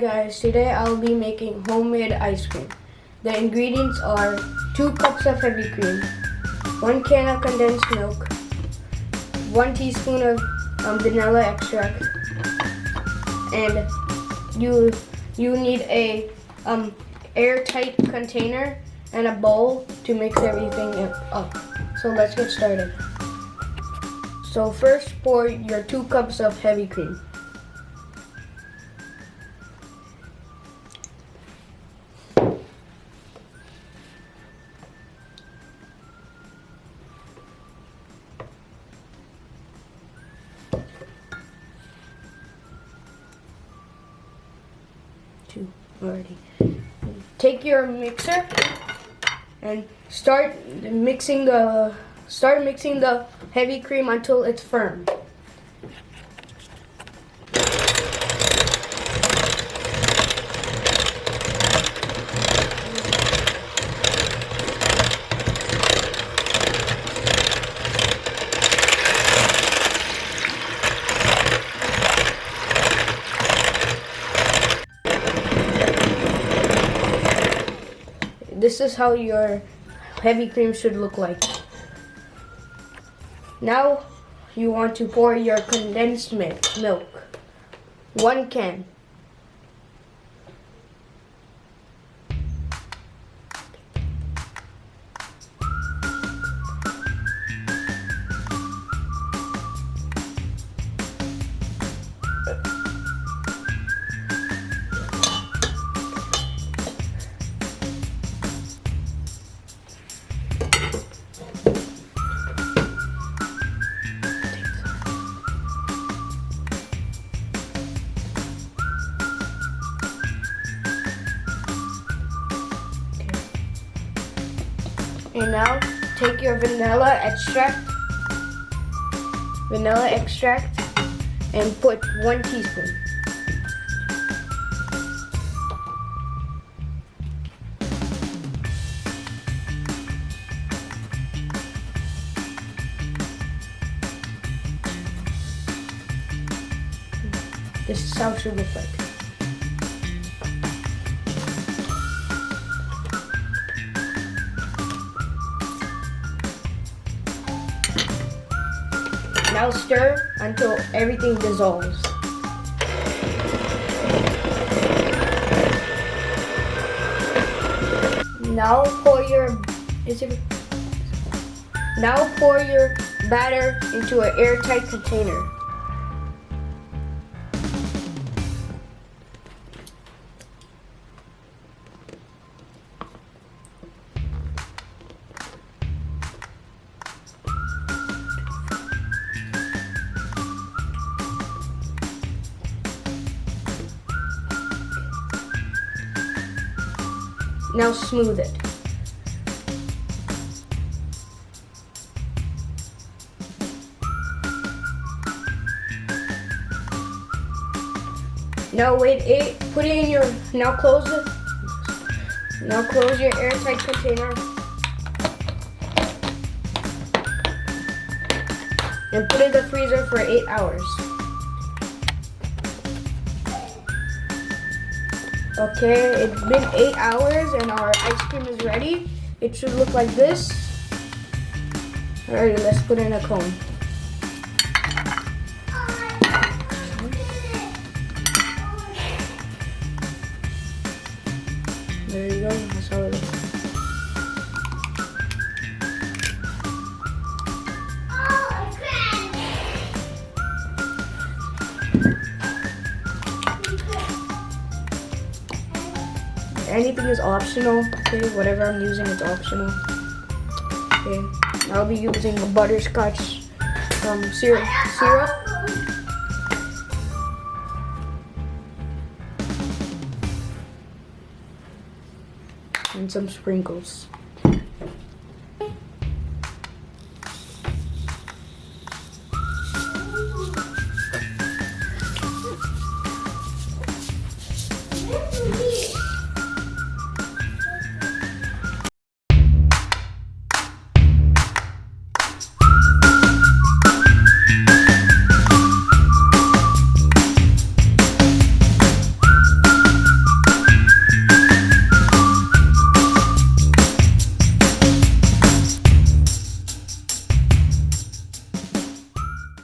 guys, today I'll be making homemade ice cream. The ingredients are 2 cups of heavy cream, 1 can of condensed milk, 1 teaspoon of vanilla extract, and you need a airtight container and a bowl to mix everything up. So let's get started. So first, pour your 2 cups of heavy cream. Already. Take your mixer and start mixing the heavy cream until it's firm. This is how your heavy cream should look like. Now you want to pour your condensed milk. 1 can. And now take your vanilla extract and put 1 teaspoon. This is how it should look like. Now stir until everything dissolves. Now pour your batter into an airtight container. Now smooth it. Now put it in your, now close it. Now close your airtight container. And put it in the freezer for 8 hours. Okay, it's been 8 hours and our ice cream is ready. It should look like this. Alright, let's put in a cone. There you go, that's how it looks. Anything is optional, okay? Whatever I'm using is optional. Okay, I'll be using a butterscotch syrup. And some sprinkles.